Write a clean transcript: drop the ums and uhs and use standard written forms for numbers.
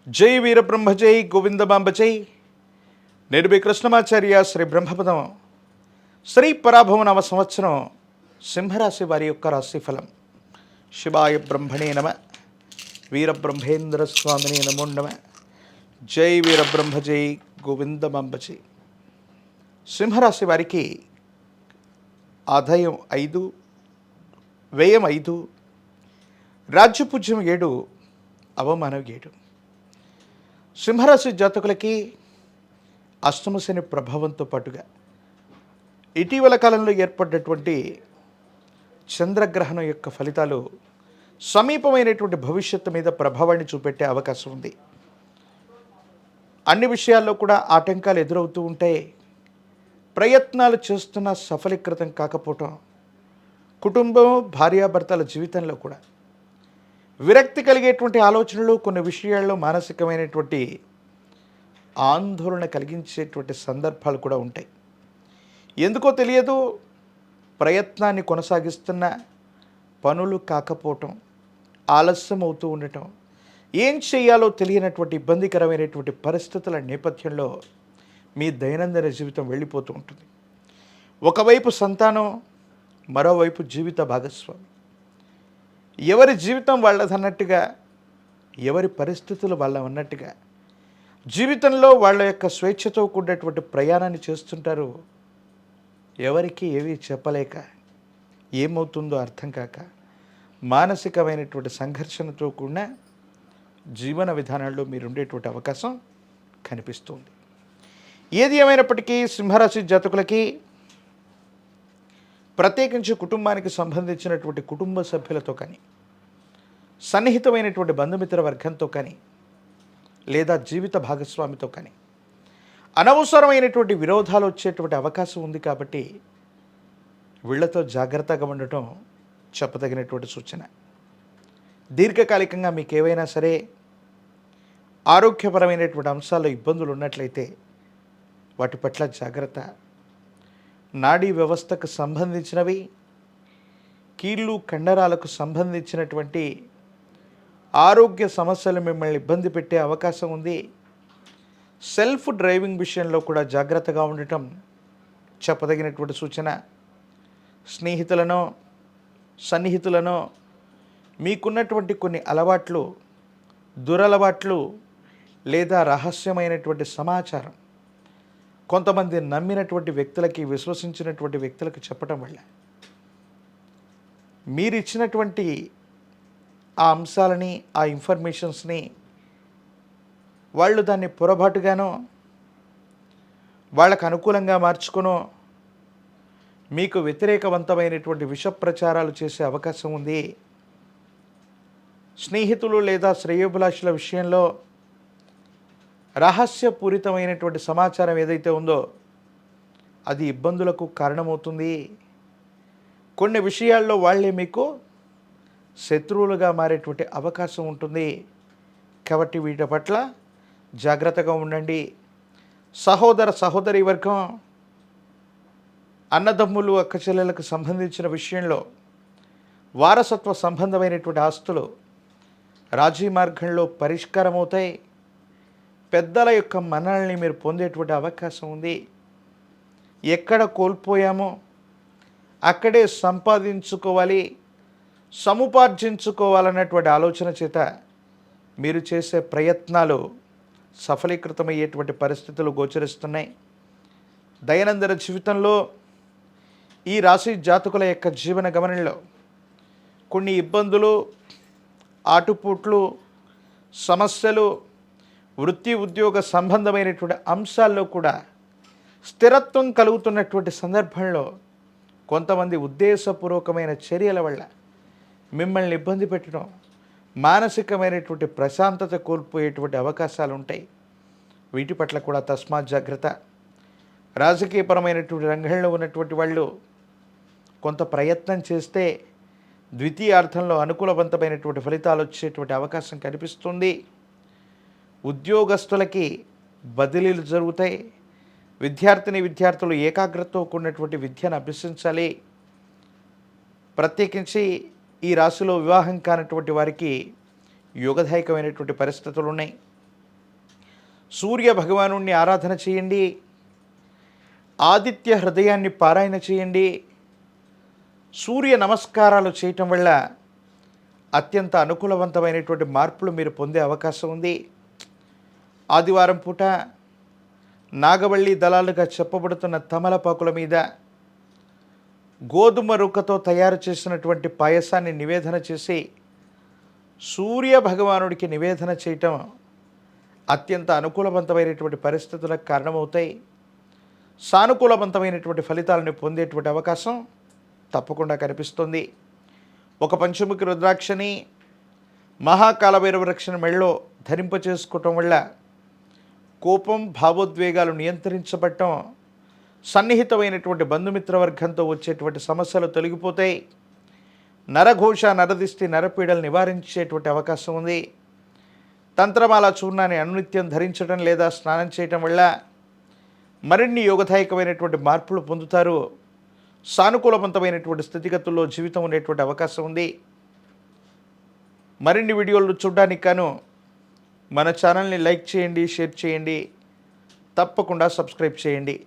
జై వీరబ్రహ్మ జై గోవిందమాంబ జై. నేను మీ కృష్ణమాచార్య. శ్రీ బ్రహ్మపదం శ్రీ పరాభవ నవ సంవత్సరం సింహరాశి వారి యొక్క రాశిఫలం. శివాయ బ్రహ్మణే నమ. వీరబ్రహ్మేంద్ర స్వామినే నమో నమ. జై వీరబ్రహ్మ జై గోవిందమాంబ జై. సింహరాశి వారికి ఆదాయం 5, వ్యయం 5, రాజ్యపూజ్యం 7, అవమానం 7. సింహరాశి జాతకులకి అష్టమ శని ప్రభావంతో పాటుగా ఇటీవల కాలంలో ఏర్పడినటువంటి చంద్రగ్రహణం యొక్క ఫలితాలు సమీపమైనటువంటి భవిష్యత్తు మీద ప్రభావాన్ని చూపెట్టే అవకాశం ఉంది. అన్ని విషయాల్లో కూడా ఆటంకాలు ఎదురవుతూ ఉంటాయి. ప్రయత్నాలు చేస్తున్న సఫలీకృతం కాకపోవటం, కుటుంబం భార్యాభర్తల జీవితంలో కూడా విరక్తి కలిగేటువంటి ఆలోచనలు, కొన్ని విషయాల్లో మానసికమైనటువంటి ఆందోళన కలిగించేటువంటి సందర్భాలు కూడా ఉంటాయి. ఎందుకో తెలియదు, ప్రయత్నాన్ని కొనసాగిస్తున్న పనులు కాకపోవటం, ఆలస్యం అవుతూ ఉండటం, ఏం చేయాలో తెలియనటువంటి ఇబ్బందికరమైనటువంటి పరిస్థితుల నేపథ్యంలో మీ దైనందిన జీవితం వెళ్ళిపోతూ ఉంటుంది. ఒకవైపు సంతానం, మరోవైపు జీవిత భాగస్వామి. ఎవరి జీవితం వాళ్ళదన్నట్టుగా, ఎవరి పరిస్థితులు వాళ్ళ అన్నట్టుగా జీవితంలో వాళ్ళ యొక్క స్వేచ్ఛతో కూడినటువంటి ప్రయాణాన్ని చేస్తుంటారు. ఎవరికి ఏవి చెప్పలేక, ఏమవుతుందో అర్థం కాక, మానసికమైనటువంటి సంఘర్షణతో కూడిన జీవన విధానాల్లో మీరు ఉండేటువంటి అవకాశం కనిపిస్తుంది. ఏది ఏమైనప్పటికీ సింహరాశి జాతకులకి ప్రత్యేకించి కుటుంబానికి సంబంధించినటువంటి కుటుంబ సభ్యులతో కానీ, సన్నిహితమైనటువంటి బంధుమిత్ర వర్గంతో కానీ, లేదా జీవిత భాగస్వామితో కానీ అనవసరమైనటువంటి విరోధాలు వచ్చేటువంటి అవకాశం ఉంది. కాబట్టి వీళ్లతో జాగ్రత్తగా ఉండటం చెప్పదగినటువంటి సూచన. దీర్ఘకాలికంగా మీకు ఏవైనా సరే ఆరోగ్యపరమైనటువంటి అంశాల్లో ఇబ్బందులు ఉన్నట్లయితే వాటి పట్ల జాగ్రత్త. నాడీ వ్యవస్థకు సంబంధించినవి, కీళ్ళు కండరాలకు సంబంధించినటువంటి ఆరోగ్య సమస్యలు మిమ్మల్ని ఇబ్బంది పెట్టే అవకాశం ఉంది. సెల్ఫ్ డ్రైవింగ్ విషయంలో కూడా జాగ్రత్తగా ఉండటం చెప్పదగినటువంటి సూచన. స్నేహితులను, సన్నిహితులను మీకున్నటువంటి కొన్ని అలవాట్లు, దురలవాట్లు లేదా రహస్యమైనటువంటి సమాచారం కొంతమంది నమ్మినటువంటి వ్యక్తులకి, విశ్వసించినటువంటి వ్యక్తులకు చెప్పటం వల్ల మీరు ఇచ్చినటువంటి ఆ అంశాలని, ఆ ఇన్ఫర్మేషన్స్ని వాళ్ళు దాన్ని పొరపాటుగానో, వాళ్ళకు అనుకూలంగా మార్చుకునో మీకు వ్యతిరేకవంతమైనటువంటి విష ప్రచారాలు చేసే అవకాశం ఉంది. స్నేహితులు లేదా శ్రేయోభిలాషుల విషయంలో రహస్యపూరితమైనటువంటి సమాచారం ఏదైతే ఉందో అది ఇబ్బందులకు కారణమవుతుంది. కొన్ని విషయాల్లో వాళ్ళే మీకు శత్రువులుగా మారేటువంటి అవకాశం ఉంటుంది. కాబట్టి వీటి పట్ల జాగ్రత్తగా ఉండండి. సహోదర సహోదరి వర్గం, అన్నదమ్ములు, అక్కచెల్లెలకు సంబంధించిన విషయంలో వారసత్వ సంబంధమైనటువంటి ఆస్తులు రాజీ మార్గంలో పరిష్కారం అవుతాయి. పెద్దల యొక్క మన్ననల్ని మీరు పొందేటువంటి అవకాశం ఉంది. ఎక్కడ కోల్పోయామో అక్కడే సంపాదించుకోవాలి, సముపార్జించుకోవాలన్నటువంటి ఆలోచన చేత మీరు చేసే ప్రయత్నాలు సఫలీకృతమయ్యేటువంటి పరిస్థితులు గోచరిస్తున్నాయి. దైనందిన జీవితంలో ఈ రాశి జాతకుల యొక్క జీవన గమనంలో కొన్ని ఇబ్బందులు, ఆటుపోట్లు, సమస్యలు, వృత్తి ఉద్యోగ సంబంధమైనటువంటి అంశాల్లో కూడా స్థిరత్వం కలుగుతున్నటువంటి సందర్భంలో కొంతమంది ఉద్దేశపూర్వకమైన చర్యల వల్ల మిమ్మల్ని ఇబ్బంది పెట్టడం, మానసికమైనటువంటి ప్రశాంతత కోల్పోయేటువంటి అవకాశాలు ఉంటాయి. వీటి పట్ల కూడా తస్మాత్ జాగ్రత్త. రాజకీయపరమైనటువంటి రంగంలో ఉన్నటువంటి వాళ్ళు కొంత ప్రయత్నం చేస్తే ద్వితీయార్థంలో అనుకూలవంతమైనటువంటి ఫలితాలు వచ్చేటువంటి అవకాశం కనిపిస్తుంది. ఉద్యోగస్తులకి బదిలీలు జరుగుతాయి. విద్యార్థులు ఏకాగ్రతతో కూడినటువంటి విద్యను అభ్యసించాలి. ప్రత్యేకించి ఈ రాశిలో వివాహం కానటువంటి వారికి యోగదాయకమైనటువంటి పరిస్థితులు ఉన్నాయి. సూర్య భగవాను ఆరాధన చేయండి. ఆదిత్య హృదయాన్ని పారాయణ చేయండి. సూర్య నమస్కారాలు చేయటం వల్ల అత్యంత అనుకూలవంతమైనటువంటి మార్పులు మీరు పొందే అవకాశం ఉంది. ఆదివారం పూట నాగవల్లి దళాలుగా చెప్పబడుతున్న తమలపాకుల మీద గోధుమ రుక్కతో తయారు చేసినటువంటి పాయసాన్ని నివేదన చేసి సూర్య భగవానుడికి నివేదన చేయటం అత్యంత అనుకూలవంతమైనటువంటి పరిస్థితులకు కారణమవుతాయి. సానుకూలవంతమైనటువంటి ఫలితాలను పొందేటువంటి అవకాశం తప్పకుండా కనిపిస్తుంది. ఒక పంచముఖి రుద్రాక్షని మహాకాలభైరవ రక్షణ మెళ్ళలో ధరింపచేసుకోవటం వల్ల కోపం, భావోద్వేగాలు నియంత్రించబడటం, సన్నిహితమైనటువంటి బంధుమిత్రవర్గంతో వచ్చేటువంటి సమస్యలు తొలగిపోతాయి. నరఘోష, నరదిష్టి, నరపీడలు నివారించేటువంటి అవకాశం ఉంది. తంత్రమాల చూర్ణాన్ని అనునిత్యం ధరించడం లేదా స్నానం చేయటం వల్ల మరిన్ని యోగదాయకమైనటువంటి మార్పులు పొందుతారు. సానుకూలవంతమైనటువంటి స్థితిగతుల్లో జీవితం ఉండేటువంటి అవకాశం ఉంది. మరిన్ని వీడియోలు చూడడానికి గాను మన ఛానల్ని లైక్ చేయండి, షేర్ చేయండి, తప్పకుండా సబ్స్క్రైబ్ చేయండి.